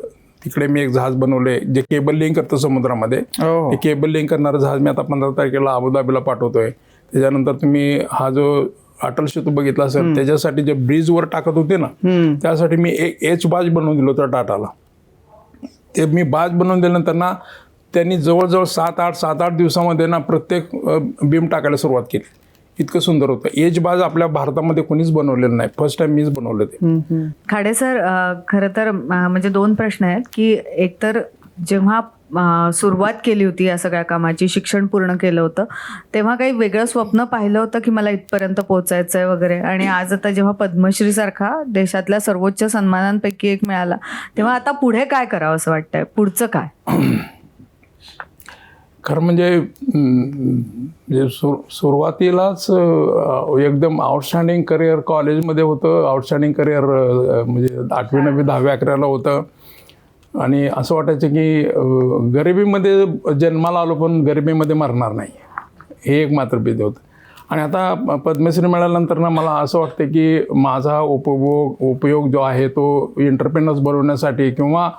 तिकडे मी एक जहाज बनवले जे केबल लिंक करतं समुद्रामध्ये. हो. ते केबल लिंक करणारं जहाज मी आता 15 तारखेला अबुधाबीला पाठवतोय. त्याच्यानंतर तुम्ही हा जो अटल सेतू बघितला असेल त्याच्यासाठी जे ब्रिजवर टाकत होते ना, त्यासाठी मी एक एच बाज बनवून दिलं होतं टाटाला. ते मी बाज बनवून दिल्यानंतर ना त्यांनी जवळजवळ 7-8 दिवसामध्ये ना प्रत्येक बीम टाकायला सुरुवात केली. इतकं सुंदर होतं. एज बाज आपल्या भारतामध्ये कोणीच बनवलेलं नाही, फर्स्ट टाइम मीच बनवलं ते. खाडे सर, खरं तर म्हणजे 2 प्रश्न आहेत की एकतर जेव्हा सुरुवात केली होती या सगळ्या कामाची, शिक्षण पूर्ण केलं होतं, तेव्हा काही वेगळं स्वप्न पाहिलं होतं की मला इथपर्यंत पोहोचायचं आहे वगैरे, आणि आज आता जेव्हा पद्मश्री सारखा देशातल्या सर्वोच्च सन्मानांपैकी एक मिळाला, तेव्हा आता पुढे काय करावं असं वाटतंय, पुढचं काय? खरं म्हणजे सुरुवातीलाच एकदम आउटस्टँडिंग करिअर कॉलेजमध्ये होतं, आउटस्टँडिंग करिअर म्हणजे 8वी 9वी 10वी 11वीला होतं. आणि असं वाटायचं की गरिबीमध्ये जन्माला आलो पण गरिबीमध्ये मरणार नाही, हे एक मात्र भीती होतं. आणि आता पद्मश्री मिळाल्यानंतर ना मला असं वाटतं की माझा उपयोग जो आहे तो एंटरप्रेनर्स बनवण्यासाठी किंवा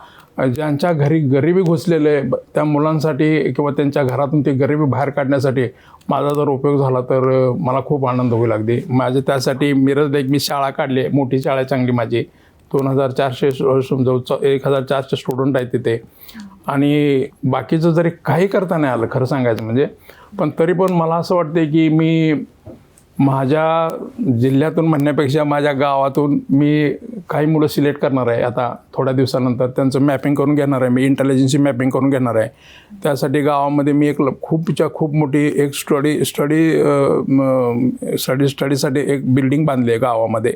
ज्यांच्या घरी गरिबी घुसलेले त्या मुलांसाठी किंवा त्यांच्या घरातून ती गरिबी बाहेर काढण्यासाठी माझा जर उपयोग झाला तर मला खूप आनंद होईल अगदी. माझे त्यासाठी मिरजला एक मी शाळा काढली, मोठी शाळा आहे चांगली माझी, 2400 समजावून 1400 स्टुडंट आहेत तिथे. आणि बाकीचं जरी काही करता नाही आलं खरं सांगायचं म्हणजे, पण तरी पण मला असं वाटते की मी माझ्या जिल्ह्यातून म्हणण्यापेक्षा माझ्या गावातून मी काही मुलं सिलेक्ट करणार आहे आता थोड्या दिवसानंतर. त्यांचं मॅपिंग करून घेणार आहे मी, इंटेलिजन्सची मॅपिंग करून घेणार आहे. त्यासाठी गावामध्ये मी एक खूप मोठी एक स्टडीसाठी एक बिल्डिंग बांधली आहे गावामध्ये.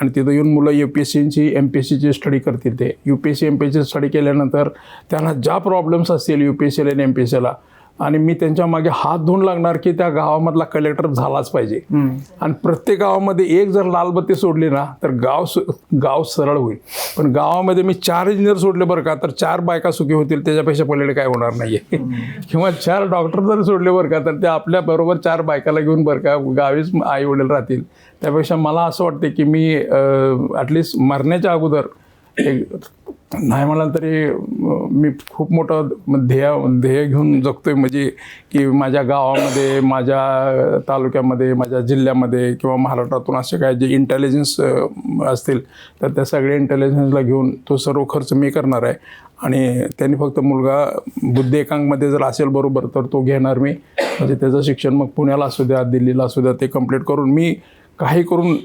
आणि तिथं येऊन मुलं UPSCची MPSCची स्टडी करतील. ते UPSC MPSC स्टडी केल्यानंतर त्यांना ज्या प्रॉब्लेम्स असतील UPSCला आणि MPSCला, आणि मी त्यांच्या मागे हात धुवून लागणार की त्या गावामधला कलेक्टर झालाच पाहिजे. आणि प्रत्येक गावामध्ये एक जर लालबत्ती सोडली ना तर गाव सरळ होईल. पण गावामध्ये मी 4 इंजिनियर सोडले बरं का, तर 4 बायका सुखी होतील, त्याच्यापेक्षा पलीकडे काय होणार नाहीये. किंवा 4 डॉक्टर जर सोडले बरं का, तर ते आपल्या बरोबर 4 बायकाला घेऊन बरं का गावीच आई वडील राहतील. त्यापेक्षा मला असं वाटते की मी ॲटलिस्ट मरण्याच्या अगोदर नाही म्हणा तरी मी खूप मोठं ध्येय घेऊन जगतोय, म्हणजे की माझ्या गावामध्ये, माझ्या तालुक्यामध्ये, माझ्या जिल्ह्यामध्ये किंवा महाराष्ट्रातून असे काय जे इंटेलिजन्स असतील तर त्या सगळ्या इंटेलिजन्सला घेऊन तो सर्व खर्च मी करणार आहे. आणि त्यांनी फक्त मुलगा बुद्धिएकांकमध्ये जर असेल बरोबर तर तो घेणार मी. म्हणजे त्याचं शिक्षण मग पुण्याला असू द्या, दिल्लीला असू द्या, ते कंप्लीट करून मी काही करून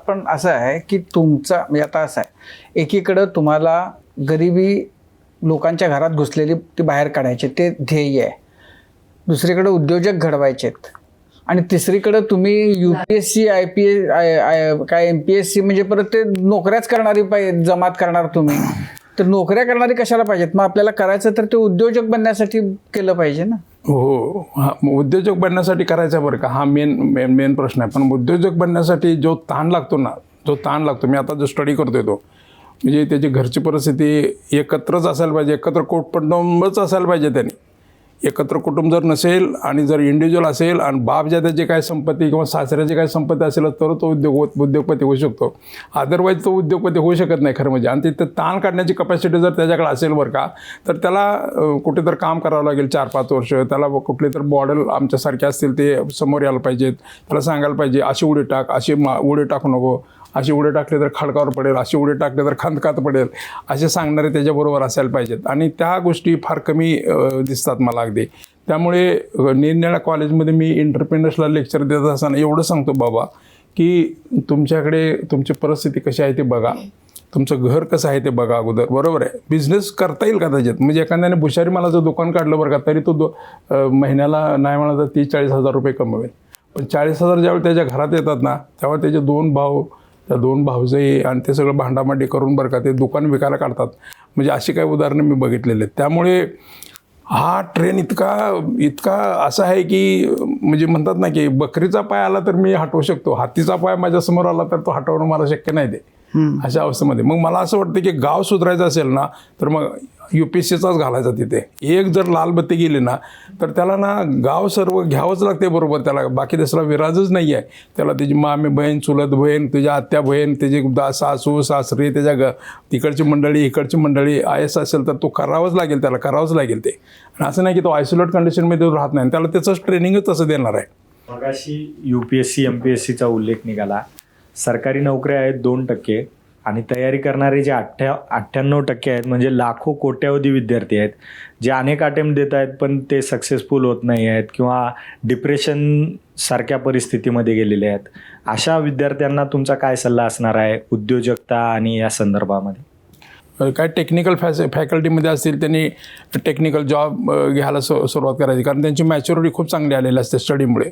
पण असं आहे की तुमचा म्हणजे आता असं आहे, एकीकडं तुम्हाला गरिबी लोकांच्या घरात घुसलेली ती बाहेर काढायची ते ध्येय आहे, दुसरीकडे उद्योजक घडवायचेत, आणि तिसरीकडे तुम्ही UPSC काय MPSC म्हणजे परत ते नोकऱ्याच करणारी जमात करणार तुम्ही. तर नोकऱ्या करणारी कशाला पाहिजेत? मग आपल्याला करायचं तर ते उद्योजक बनण्यासाठी केलं पाहिजे ना. हो, हा उद्योजक बनण्यासाठी करायचा बरं का, हा मेन प्रश्न आहे. पण उद्योजक बनण्यासाठी जो ताण लागतो मी आता जो स्टडी करतोय तो म्हणजे त्याची घरची परिस्थिती एकत्रच असायला पाहिजे, एकत्र कुटुंबच असायला पाहिजे. त्यांनी एकत्र कुटुंब जर नसेल आणि जर इंडिव्हिज्युअल असेल आणि बाप ज्या त्याची काय संपत्ती किंवा सासऱ्याची काय संपत्ती असेल तर तो उद्योगपती होऊ शकतो. अदरवाईज तो उद्योगपती होऊ शकत नाही खरं म्हणजे. आणि तिथं ताण काढण्याची कपॅसिटी जर त्याच्याकडे असेल बरं का, तर त्याला कुठे तर काम करावं लागेल 4-5 वर्ष. त्याला कुठले तर मॉडेल आमच्यासारखे असतील ते समोर यायला पाहिजेत, त्याला सांगायला पाहिजे अशी उडी टाक, अशी उडी टाकू नको, अशी उडी टाकले तर खडकावर पडेल, अशी उडी टाकले तर खंदकात पडेल, असे सांगणारे त्याच्याबरोबर असायला पाहिजेत. आणि त्या गोष्टी फार कमी दिसतात मला अगदी. त्यामुळे निरनिराळ्या कॉलेजमध्ये मी एंटरप्रेनर्सला लेक्चर देत असताना एवढं सांगतो बाबा की तुमच्याकडे तुमची परिस्थिती कशी आहे ते बघा, तुमचं घर कसं आहे ते बघा अगोदर, बरोबर आहे. बिझनेस करता येईल का त्याच्यात? म्हणजे एखाद्याने भुशारी मालाचं दुकान काढलं बरं का, तरी तो महिन्याला नाही म्हणा तर 30-40 हजार रुपये कमवेल. पण 40 हजार ज्यावेळी त्याच्या घरात येतात ना तेव्हा त्याचे 2 भाऊ, त्या 2 भाऊजही आणि ते सगळं भांडामांडी करून बरं का ते दुकान विकायला काढतात. म्हणजे अशी काही उदाहरणं मी बघितलेली आहेत. त्यामुळे हा ट्रेन इतका असा आहे की म्हणजे म्हणतात ना की बकरीचा पाय आला तर मी हटवू शकतो, हातीचा पाय माझ्यासमोर आला तर तो हटवणं मला शक्य नाही ते. अशा अवस्थेमध्ये मग मला असं वाटतं की गाव सुधारायचं असेल ना तर मग UPSCचाच घालायचा तिथे. एक जर लाल बत्ती गेली ना तर त्याला ना गाव सर्व घ्यावंच लागते बरोबर, त्याला बाकी दुसरा विराजच नाही आहे. त्याला त्याची मामी बहीण, चुलत बहीण, तुझ्या आत्या बहीण, त्याची सासू सासरी, त्याच्या तिकडची मंडळी इकडची मंडळी IS असेल तर तो करावंच लागेल, त्याला करावंच लागेल ते. आणि असं नाही की तो आयसोलेट कंडिशनमध्ये राहत नाही, त्याला त्याचंच ट्रेनिंगच तसं देणार आहे. मगाशी UPSC MPSCचा उल्लेख निघाला. सरकारी नोकऱ्या आहेत 2% आणि तयारी करणारे जे 98% आहेत, म्हणजे लाखो कोट्यावधी विद्यार्थी आहेत जे अनेक अटेम्प्ट देत आहेत पण ते सक्सेसफुल होत नाही आहेत किंवा डिप्रेशन सारख्या परिस्थितीमध्ये गेलेले आहेत. अशा विद्यार्थ्यांना तुमचा काय सल्ला असणार आहे उद्योजकता आणि या संदर्भामध्ये? काय टेक्निकल फॅकल्टीमध्ये असतील त्यांनी टेक्निकल जॉब घ्यायला सुरुवात करायची, कारण त्यांची मॅच्युरिटी खूप चांगली आलेली असते स्टडीमुळे.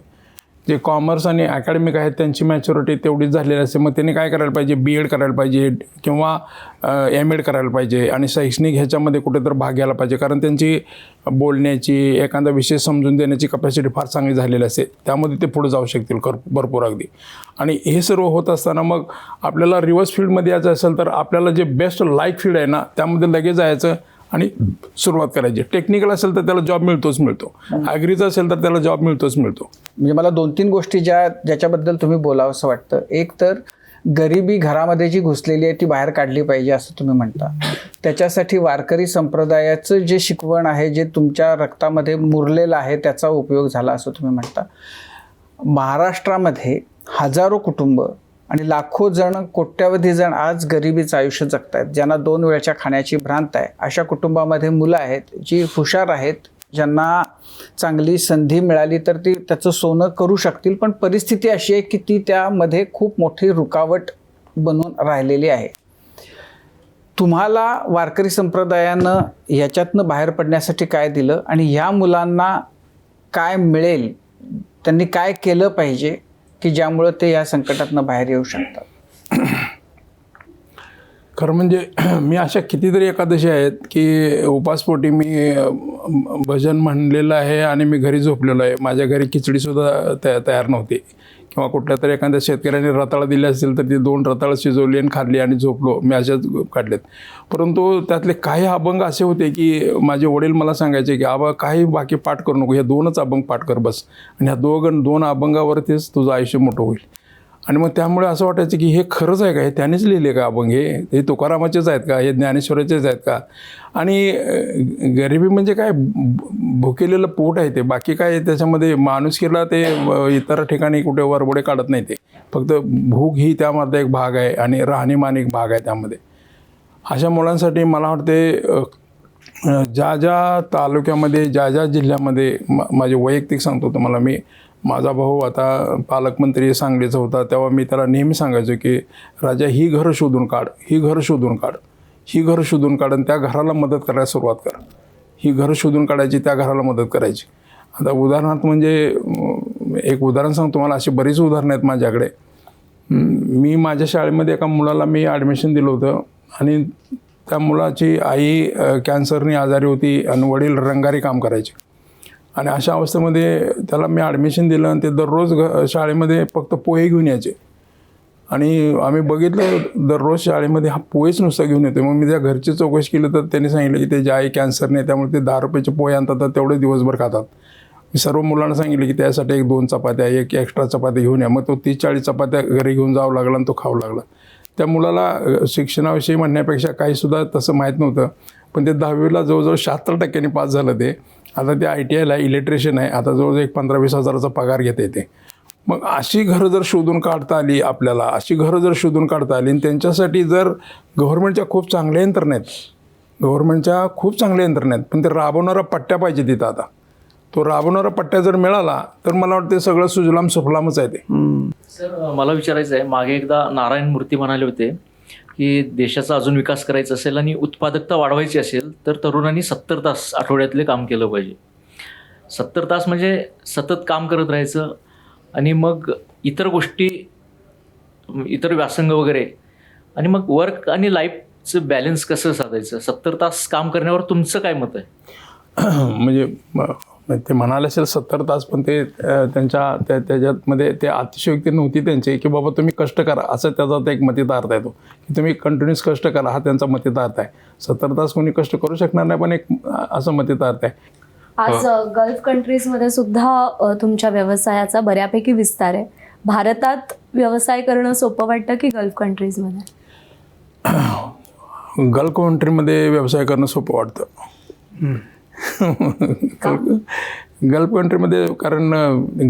जे कॉमर्स आणि अकॅडमिक आहेत त्यांची मॅच्युरिटी तेवढीच झालेली असते. मग त्यांनी काय करायला पाहिजे, BEd करायला पाहिजे किंवा MEd करायला पाहिजे आणि शैक्षणिक ह्याच्यामध्ये कुठेतरी भाग घ्यायला पाहिजे, कारण त्यांची बोलण्याची एखादा विषय समजून देण्याची कपॅसिटी फार चांगली झालेली असते. त्यामध्ये ते पुढे जाऊ शकतील भरपूर अगदी. आणि हे सर्व होत असताना मग आपल्याला रिव्हर्स फील्डमध्ये यायचं असेल तर आपल्याला जे बेस्ट लाईक फील्ड आहे ना त्यामध्ये लगेच जायचं आणि सुरुवात करायची. टेक्निकल असेल तर त्याला जॉब मिळतो, ॲग्रीचं असेल तर त्याला जॉब मिळतो. म्हणजे मला 2-3 गोष्टी ज्याच्याबद्दल तुम्ही बोलावं असं वाटतं. एक तर गरिबी घरामध्ये जी घुसलेली आहे ती बाहेर काढली पाहिजे असं तुम्ही म्हणता. त्याच्यासाठी वारकरी संप्रदायाचं जे शिकवण आहे, जे तुमच्या रक्तामध्ये मुरलेलं आहे, त्याचा उपयोग झाला असं तुम्ही म्हणता. महाराष्ट्रामध्ये हजारो कुटुंब आणि लाखो जण, कोट्यावधी जण आज गरिबीचं आयुष्य जगत आहेत, ज्यांना 2 वेळच्या खाण्याची भ्रांत आहे. अशा कुटुंबामध्ये मुलं आहेत जी हुशार आहेत, ज्यांना चांगली संधी मिळाली तर ती त्याचं सोनं करू शकतील, पण परिस्थिती अशी आहे की ती त्यामध्ये खूप मोठी रुकावट बनून राहिलेली आहे. तुम्हाला वारकरी संप्रदायानं याच्यातनं बाहेर पडण्यासाठी काय दिलं आणि ह्या मुलांना काय मिळेल, त्यांनी काय केलं पाहिजे की ज्यामुळं ते या संकटातनं बाहेर येऊ शकतात? खरं म्हणजे मी अशा कितीतरी एकादशी आहेत की उपासपोटी मी भजन म्हणलेलं आहे आणि मी घरी झोपलेलो आहे. माझ्या घरी खिचडीसुद्धा तयार नव्हती किंवा कुठल्या तरी एखाद्या शेतकऱ्याने रताळं दिले असतील तर ती 2 रताळं शिजवली आणि खाल्ली आणि झोपलो, मी अशाच काढलेत. परंतु त्यातले काही अभंग असे होते की माझे वडील मला सांगायचे की आबा काही बाकी पाठ करू नको, हे 2च अभंग पाठ कर बस, आणि ह्या 2 अभंगावरतीच तुझं आयुष्य मोठं होईल. आणि मग त्यामुळे असं वाटायचं की हे खरंच आहे का, हे त्यानेच लिहिले का अभंग, हे तुकारामाचेच आहेत का, हे ज्ञानेश्वराचेच आहेत का? आणि गरिबी म्हणजे काय, भुकेलेलं पोट आहे ते, बाकी काय त्याच्यामध्ये माणुसकीला ते इतर ठिकाणी कुठे वरबडे काढत नाही. ते फक्त भूक ही त्यामध्ये एक भाग आहे आणि राहणीमान एक भाग आहे त्यामध्ये. अशा मुलांसाठी मला वाटते ज्या तालुक्यामध्ये ज्या जिल्ह्यामध्ये माझे वैयक्तिक सांगतो तुम्हाला, माझा भाऊ आता पालकमंत्री सांगलीचा होता तेव्हा मी त्याला नेहमी सांगायचो की राजा ही घरं शोधून काढ, ही घरं शोधून काढ, ही घरं शोधून काढ आणि त्या घराला मदत करायला सुरुवात कर. ही घरं शोधून काढायची, त्या घराला मदत करायची. आता उदाहरणार्थ म्हणजे एक उदाहरण सांगतो, मला अशी बरीच उदाहरणं आहेत माझ्याकडे. मी माझ्या शाळेमध्ये एका मुलाला मी ॲडमिशन दिलं होतं आणि त्या मुलाची आई कॅन्सरनी आजारी होती आणि वडील रंगारी काम करायचे. आणि अशा अवस्थेमध्ये त्याला मी ॲडमिशन दिलं आणि ते दररोज शाळेमध्ये फक्त पोहे घेऊन यायचे. आणि आम्ही बघितलं दररोज शाळेमध्ये हा पोहेच नुसता घेऊन येतो. मग मी त्या घरची चौकशी केली तर त्यांनी सांगितलं की त्याची आई कॅन्सरने, त्यामुळे ते 10 रुपयाचे पोहे आणतात तर तेवढे दिवसभर खातात. मी सर्व मुलांना सांगितलं की त्यासाठी 1-2 चपात्या, 1 एक्स्ट्रा चपात्या घेऊन या. मग तो 30-40 चपात्या घरी घेऊन जावं लागला आणि तो खाऊ लागला. त्या मुलाला शिक्षणाविषयी म्हणण्यापेक्षा काहीसुद्धा तसं माहीत नव्हतं, पण ते 10वीला जवळजवळ 76% पास झालं ते. आता ते ITIला इलेक्ट्रिशियन आहे, आता जवळजवळ एक 15-20 हजाराचा पगार घेते ते. मग अशी घरं जर शोधून काढता आली आपल्याला, अशी घरं जर शोधून काढता आली आणि त्यांच्यासाठी जर गव्हर्नमेंटच्या खूप चांगल्या यंत्रणा आहेत, पण ते राबवणारा पट्ट्या पाहिजे तिथं. आता तो राबवणारा पट्ट्या जर मिळाला तर मला वाटतं सगळं सुजलाम सुफलामच आहे ते. सर, मला विचारायचं आहे, मागे एकदा नारायण मूर्ती म्हणाले होते की देशाचा अजून विकास करायचा असेल आणि उत्पादकता वाढवायची असेल तर तरुणांनी 70 तास आठवड्यातले काम केलं पाहिजे. 70 तास म्हणजे सतत काम करत राहायचं आणि मग इतर गोष्टी, इतर व्यासंग वगैरे, आणि मग वर्क आणि लाईफचं बॅलन्स कसं साधायचं? 70 तास काम करण्यावर तुमचं काय मत आहे? ते म्हणाले असेल 70 तास, पण ते त्याच्यामध्ये ते अतिशयोक्ती नव्हती त्यांची, की बाबा तुम्ही कष्ट करा असं त्याचा एक मतितार्थ आहे तो, की तुम्ही कंटिन्यूस कष्ट करा हा त्यांचा मतितार्थ आहे. 70 तास कोणी कष्ट करू शकणार नाही, पण एक असं मतितार्थ आहे. आज गल्फ कंट्रीजमध्ये सुद्धा तुमच्या व्यवसायाचा बऱ्यापैकी विस्तार आहे. भारतात व्यवसाय करणं सोपं वाटतं की गल्फ कंट्रीजमध्ये? गल्फ कंट्रीमध्ये व्यवसाय करणं सोपं वाटतं. गल्फ कंट्रीमध्ये, कारण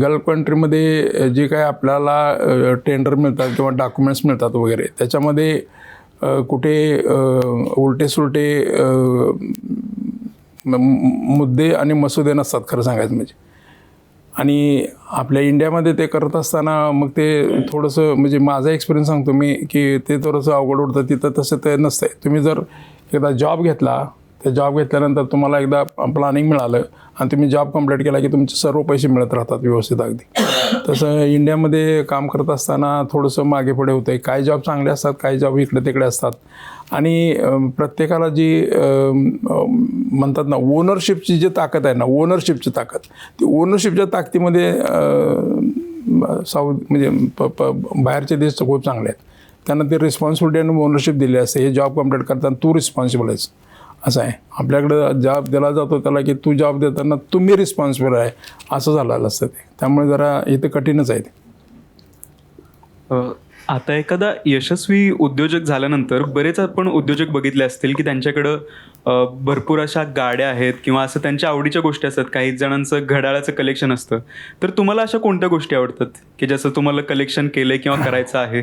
गल्फ कंट्रीमध्ये जे काय आपल्याला टेंडर मिळतात किंवा डॉक्युमेंट्स मिळतात वगैरे, त्याच्यामध्ये कुठे उलटे सुलटे मुद्दे आणि मसुदे नसतात खरं सांगायचं म्हणजे. आणि आपल्या इंडियामध्ये ते करत असताना मग ते थोडंसं, म्हणजे माझा एक्सपिरियन्स सांगतो मी, की ते थोडंसं अवघड उडतं. तिथं तसं ते नसतं आहे. तुम्ही जर एकदा जॉब घेतला, त्या जॉब घेतल्यानंतर तुम्हाला एकदा प्लॅनिंग मिळालं आणि तुम्ही जॉब कंप्लीट केला की तुमचे सर्व पैसे मिळत राहतात व्यवस्थित अगदी. तसं इंडियामध्ये काम करत असताना थोडंसं मागे पुढे होतं आहे. काही जॉब चांगले असतात, काही जॉब इकडे तिकडे असतात. आणि प्रत्येकाला जी म्हणतात ना ओनरशिपची जी ताकद आहे ना, ओनरशिपची ताकद, ती ओनरशिपच्या ताकदीमध्ये म्हणजे बाहेरचे देश खूप चांगले आहेत. त्यांना ते रिस्पॉन्सिबिलिटी आणि ओनरशिप दिली असते. हे जॉब कंप्लीट करताना तू रिस्पॉन्सिबल आहेस असं आहे. आपल्याकडं जॉब दिला जातो त्याला की तू जॉब देताना तुम्ही रिस्पॉन्सिबल आहे असं झालेलं असतं ते. त्यामुळे जरा इथं कठीणच आहे ते. आता एखादा यशस्वी उद्योजक झाल्यानंतर बरेच आपण उद्योजक बघितले असतील की त्यांच्याकडं भरपूर अशा गाड्या आहेत किंवा असं त्यांच्या आवडीच्या गोष्टी असतात. काही जणांचं घड्याळाचं कलेक्शन असतं. तर तुम्हाला अशा कोणत्या गोष्टी आवडतात की जसं तुम्हाला कलेक्शन केलं आहे किंवा करायचं आहे?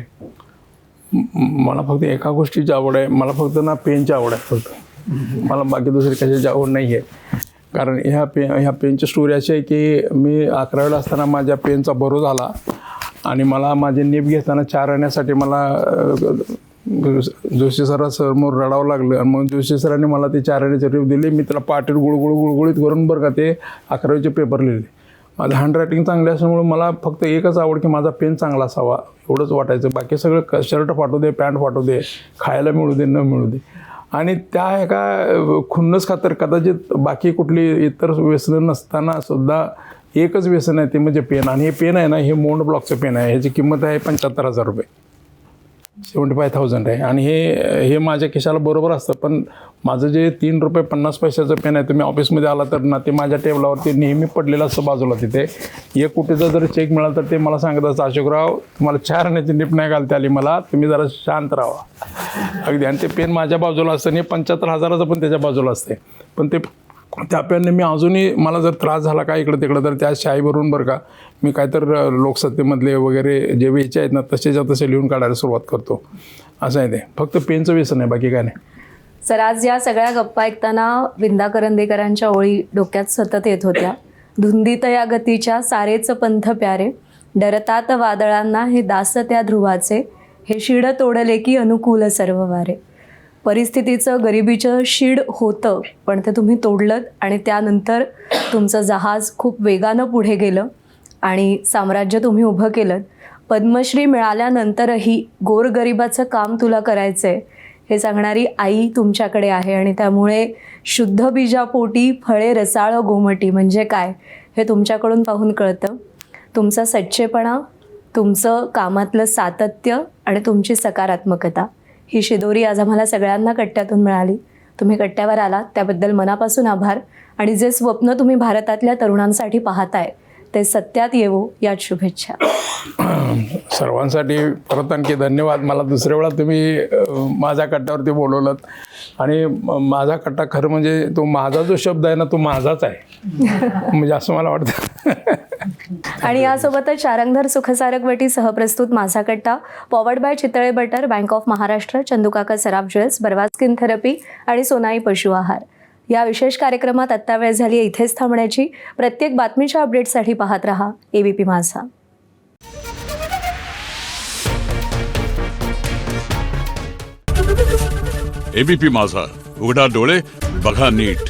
मला फक्त एका गोष्टीची आवड आहे. मला फक्त ना पेनची आवड आहे फक्त. मला बाकी दुसरी कशाची आवड नाही आहे. कारण ह्या पेनची स्टोरी अशी आहे की मी 11वीला असताना माझ्या पेनचा बरो झाला आणि मला माझे निप घेताना 4 आणण्यासाठी मला जोशी सरासमोर रडावं लागलं. आणि मग जोशी सरांनी मला ते 4 आणण्याचे रिप दिले. मी त्याला पाटीत गुळगुळीत करून बरं का ते 11वीचे पेपर लिहिले. माझं हँडरायटिंग चांगले असल्यामुळे मला फक्त एकच आवड की माझा पेन चांगला असावा एवढंच वाटायचं. बाकी सगळं शर्ट फाटू दे, पॅन्ट फाटू दे, खायला मिळू दे, न मिळू दे. आणि त्या एका खुन्नस खातर कदाचित बाकी कुठली इतर व्यसन नसताना सुद्धा एकच व्यसन आहे ते म्हणजे पेन. आणि हे पेन आहे ना, हे मोंड ब्लॉकचं पेन आहे. ह्याची किंमत आहे 75,000 रुपये, 75,000 आहे. आणि हे माझ्या खिशाला बरोबर असतं. पण माझं जे 3 रुपये 50 पैशाचं पेन आहे, तुम्ही ऑफिसमध्ये आला तर ना ते माझ्या टेबलावरती नेहमी पडलेलं असतं बाजूला. तिथे एक कुठेचा जर चेक मिळाला तर ते मला सांगत असतं, अशोकराव तुम्हाला 4 आण्याची निप नाही घालता आली मला, तुम्ही जरा शांत राहा अगदी. आणि ते पेन माझ्या बाजूला असतं आणि 75,000चं पण त्याच्या बाजूला असते. पण त्या पेनने मी अजूनही मला जर त्रास झाला का इकडं तिकडं तर त्या शाईवरून बरं का मी काय तर लोकसत्तेमधले वगैरे जे वेचे आहेत ना तसेच्या तसे लिहून काढायला सुरुवात करतो. असं आहे ते. फक्त पेनचं व्यसन आहे, बाकी काय नाही. सर, आज या सगळ्या गप्पा ऐकताना विंदा करंदीकरांच्या ओळी डोक्यात सतत येत होत्या. धुंदीत या गतीच्या सारेच पंथ प्यारे, डरतात वादळांना हे दास त्या ध्रुवाचे, हे शिड तोडले की अनुकूल सर्व वारे. परिस्थितीचं गरिबीचं शीड होतं, पण ते तुम्ही तोडलं आणि त्यानंतर तुमचं जहाज खूप वेगानं पुढे गेलं आणि साम्राज्य तुम्ही उभं केलं. पद्मश्री मिळाल्यानंतरही गोरगरिबाचं काम तुला करायचं आहे हे सांगणारी आई तुमच्याकडे आहे. आणि त्यामुळे शुद्ध बीजापोटी फळे रसाळ गोमटी म्हणजे काय हे तुमच्याकडून पाहून कळतं. तुमचा सच्चेपणा, तुमचं कामातलं सातत्य आणि तुमची सकारात्मकता ही शिदोरी आज आम्हाला सगळ्यांना कट्ट्यातून मिळाली. तुम्ही कट्ट्यावर आलात त्याबद्दल मनापासून आभार. आणि जे स्वप्न तुम्ही भारतातल्या तरुणांसाठी पाहताय ते सत्यात येवो यात शुभेच्छा. सर्वांसाठी परत आणखी धन्यवाद. मला दुसऱ्या वेळा तुम्ही माझ्या कट्ट्यावरती बोलवलं आणि माझा कट्टा खरं म्हणजे तो माझा जो शब्द आहे ना तो माझाच आहे म्हणजे असं मला वाटतं. आणि यासोबतच शारंगधर सुखसारकवटी सहप्रस्तुत माझा कट्टा, powered by Chitale butter, bank of Maharashtra, चंदूकाका Saraf jewels, बरवा स्किन थेरपी आणि सोनाई पशु आहार या विशेष कार्यक्रमात आत्ता वेळ झाली आहे इथेच थांबण्याची. प्रत्येक बातमीच्या अपडेटसाठी पाहत रहा ABP माझा. ABP माझा, उघडा डोळे बघा नीट.